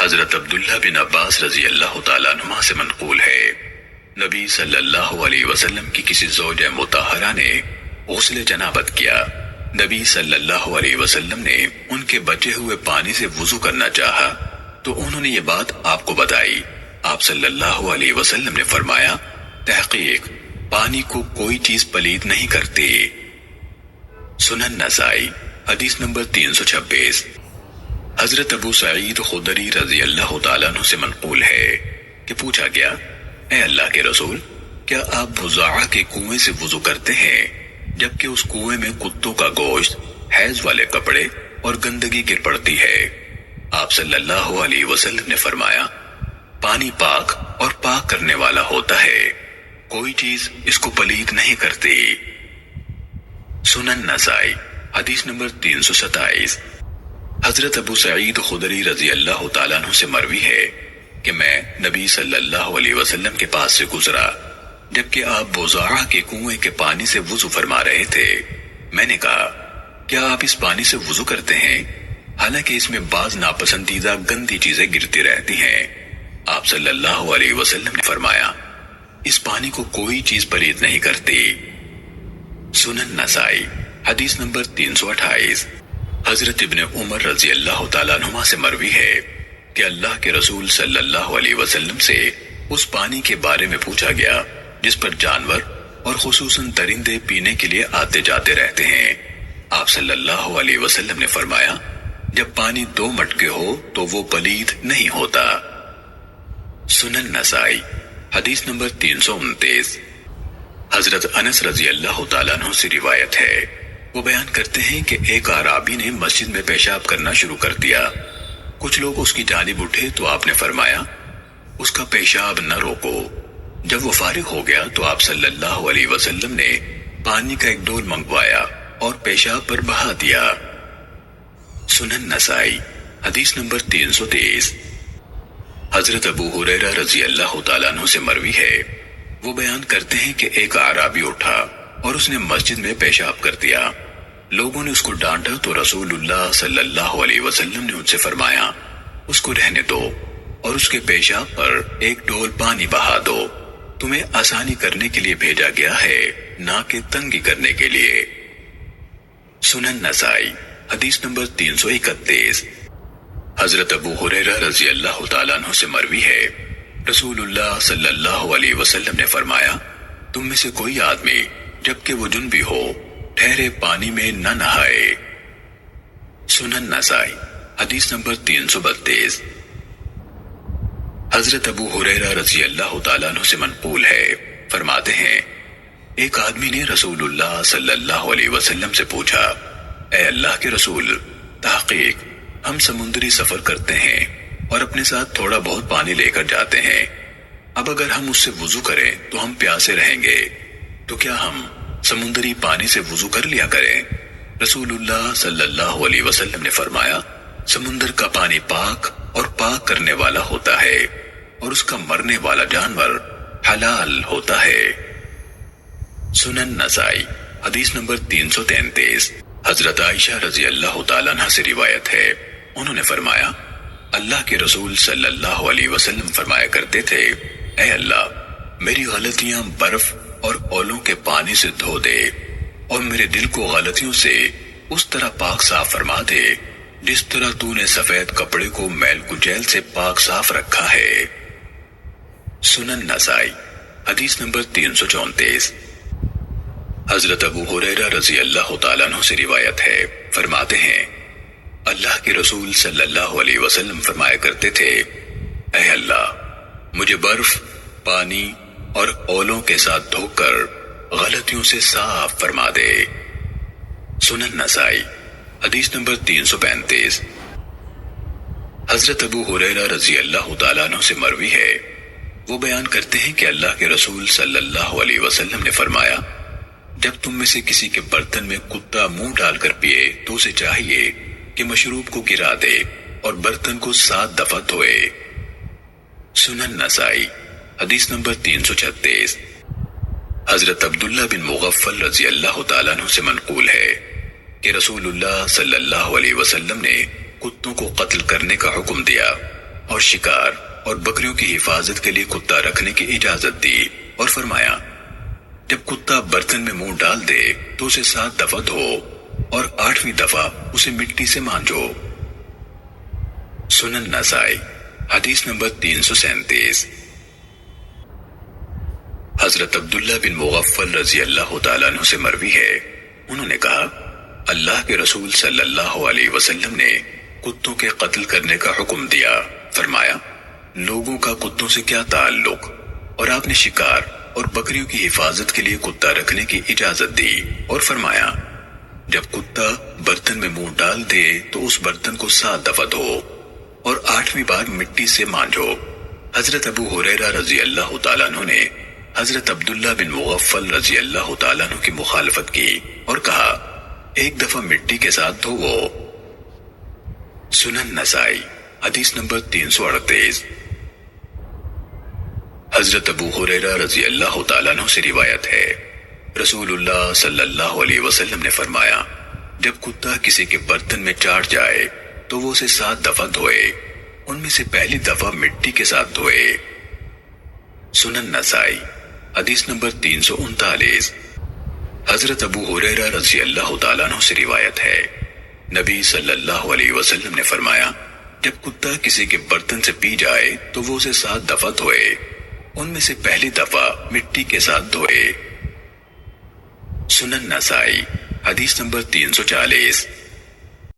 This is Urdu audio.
حضرت عبداللہ بن عباس رضی اللہ تعالیٰ عنہما سے منقول ہے، نبی صلی اللہ علیہ وسلم کی کسی زوجہ مطہرہ نے غسل جنابت کیا۔ نبی صلی اللہ علیہ وسلم نے ان کے بچے ہوئے پانی سے وضو کرنا چاہا تو انہوں نے یہ بات آپ کو بتائی۔ آپ صلی اللہ علیہ وسلم نے فرمایا، تحقیق پانی کو کوئی چیز پلید نہیں کرتی۔ سنن نسائی حدیث نمبر 326۔ حضرت ابو سعید خدری رضی اللہ تعالیٰ عنہ سے منقول ہے کہ پوچھا گیا، اے اللہ کے رسول، کیا آپ بزاعہ کے کنویں سے وضو کرتے ہیں جبکہ اس کنویں میں کتوں کا گوشت، حیض والے کپڑے اور گندگی گر پڑتی ہے؟ آپ صلی اللہ علیہ وسلم نے فرمایا، پانی پاک اور پاک کرنے والا ہوتا ہے، کوئی چیز اس کو پلید نہیں کرتی۔ سنن نسائی حدیث نمبر 327۔ حضرت ابو سعید خدری رضی اللہ تعالیٰ عنہ سے مروی ہے کہ میں نبی صلی اللہ علیہ وسلم کے پاس سے گزرا جبکہ آپ بوزاعہ کے کنویں کے پانی سے وضو فرما رہے تھے۔ میں نے کہا، کیا آپ اس پانی سے وضو کرتے ہیں حالانکہ اس میں بعض ناپسندیدہ گندی چیزیں گرتی رہتی ہیں؟ آپ صلی اللہ علیہ وسلم نے فرمایا، اس پانی کو کوئی چیز پلید نہیں کرتی۔ سنن نسائی حدیث نمبر 328۔ حضرت ابن عمر رضی اللہ تعالیٰ عنہما سے مروی ہے کہ اللہ کے رسول صلی اللہ علیہ وسلم سے اس پانی کے بارے میں پوچھا گیا جس پر جانور اور خصوصاً درندے پینے کے لیے آتے جاتے رہتے ہیں۔ آپ صلی اللہ علیہ وسلم نے فرمایا، جب پانی 2 مٹکے ہو تو وہ پلید نہیں ہوتا۔ سنن نسائی حدیث نمبر 329۔ حضرت انس رضی اللہ تعالیٰ عنہ سے روایت ہے، وہ بیان کرتے ہیں کہ ایک اعرابی نے مسجد میں پیشاب کرنا شروع کر دیا۔ کچھ لوگ اس کی جانب اٹھے تو آپ نے فرمایا، اس کا پیشاب نہ روکو۔ جب وہ فارغ ہو گیا تو آپ صلی اللہ علیہ وسلم نے پانی کا ایک ڈول منگوایا اور پیشاب پر بہا دیا۔ سنن نسائی حدیث نمبر 323۔ حضرت ابو ہریرہ رضی اللہ تعالیٰ عنہ سے مروی ہے، وہ بیان کرتے ہیں کہ ایک اعرابی اٹھا اور اس نے مسجد میں پیشاب کر دیا۔ لوگوں نے اس کو ڈانٹا تو رسول اللہ صلی اللہ علیہ وسلم نے ان سے فرمایا، اس کو رہنے دو اور اس کے پیشاب پر ایک ڈول پانی بہا دو، تمہیں آسانی کرنے کے لیے بھیجا گیا ہے، نہ کہ تنگی کرنے کے لیے۔ سنن نسائی حدیث نمبر 331۔ حضرت ابو ہریرہ رضی اللہ تعالیٰ عنہ سے مروی ہے، رسول اللہ صلی اللہ علیہ وسلم نے فرمایا، تم میں سے کوئی آدمی جبکہ وہ جنبی ہو ٹھہرے پانی میں نہ نہائے۔ سنن نسائی حدیث نمبر 332۔ حضرت ابو ہریرہ رضی اللہ تعالیٰ عنہ سے منقول ہے، فرماتے ہیں، ایک آدمی نے رسول اللہ صلی اللہ علیہ وسلم سے پوچھا، اے اللہ کے رسول، تحقیق ہم سمندری سفر کرتے ہیں اور اپنے ساتھ تھوڑا بہت پانی لے کر جاتے ہیں، اب اگر ہم اس سے وضو کریں تو ہم پیاسے رہیں گے، تو کیا ہم سمندری پانی سے وضو کر لیا کریں؟ رسول اللہ صلی اللہ علیہ وسلم نے فرمایا، سمندر کا پانی پاک اور پاک کرنے والا ہوتا ہے اور اس کا مرنے والا جانور حلال ہوتا ہے۔ سنن نسائی حدیث نمبر 333۔ حضرت عائشہ رضی اللہ تعالیٰ عنہ سے روایت ہے، انہوں نے فرمایا، اللہ کے رسول صلی اللہ علیہ وسلم فرمایا کرتے تھے، اے اللہ، میری غلطیاں برف اور اولوں کے پانی سے دھو دے اور میرے دل کو غلطیوں سے اس طرح پاک صاف فرما دے جس طرح تو نے سفید کپڑے کو میل کچیل سے پاک صاف رکھا ہے۔ سنن نسائی حدیث نمبر 334۔ حضرت ابو ہریرہ رضی اللہ تعالیٰ عنہ سے روایت ہے، فرماتے ہیں، اللہ کے رسول صلی اللہ علیہ وسلم فرمایا کرتے تھے، اے اللہ، مجھے برف، پانی اور اولوں کے ساتھ دھو کر غلطیوں سے صاف فرما دے۔ سنن نسائی حدیث نمبر 335۔ حضرت ابو ہریرہ رضی اللہ تعالیٰ عنہ سے مروی ہے، وہ بیان کرتے ہیں کہ اللہ کے رسول صلی اللہ علیہ وسلم نے فرمایا، جب تم میں سے کسی کے برتن میں کتا منہ ڈال کر پیے تو اسے چاہیے کہ مشروب کو گرا دے اور برتن کو 7 دفعہ دھوئے۔ سنن نسائی حدیث نمبر 336۔ حضرت عبداللہ بن مغفل رضی اللہ تعالیٰ عنہ سے منقول ہے کہ رسول اللہ صلی اللہ علیہ وسلم نے کتوں کو قتل کرنے کا حکم دیا اور شکار اور بکریوں کی حفاظت کے لیے کتا رکھنے کی اجازت دی اور فرمایا جب کتا برتن میں منہ ڈال دے تو اسے 7 دفعہ دھو اور 8ویں دفعہ اسے مٹی سے مانجو۔ سنن نسائی حدیث نمبر 337۔ حضرت عبداللہ بن مغفل رضی اللہ تعالیٰ عنہ سے مروی ہے، انہوں نے کہا اللہ کے رسول صلی اللہ علیہ وسلم نے کتوں کے قتل کرنے کا حکم دیا۔ فرمایا لوگوں کا کتوں سے کیا تعلق، اور آپ نے شکار اور بکریوں کی حفاظت کے لیے کتا رکھنے کی اجازت دی اور فرمایا جب کتا برتن میں منہ ڈال دے تو اس برتن کو 7 دفعہ دھو اور 8ویں بار مٹی سے مانجو۔ حضرت ابو ہریرہ رضی اللہ تعالیٰ عنہ نے حضرت عبداللہ بن مغفل رضی اللہ تعالیٰ عنہ کی مخالفت کی اور کہا ایک دفعہ مٹی کے ساتھ دھوو۔ سنن نسائی حدیث نمبر 338۔ حضرت ابو ہریرہ رضی اللہ تعالیٰ عنہ سے روایت ہے رسول اللہ صلی اللہ علیہ وسلم نے فرمایا جب کتا کسی کے برتن میں چاٹ جائے تو وہ اسے 7 دفعہ دھوئے، ان میں سے پہلی دفعہ مٹی کے ساتھ دھوئے۔ سنن نسائی حدیث نمبر 339۔ حضرت ابو ہریرہ رضی اللہ تعالیٰ عنہ سے روایت ہے نبی صلی اللہ علیہ وسلم نے فرمایا جب کتا کسی کے برتن سے پی جائے تو وہ اسے 7 دفعہ دھوئے، ان میں سے پہلی دفعہ مٹی کے ساتھ دھوئے۔ سنن نسائی حدیث نمبر 340۔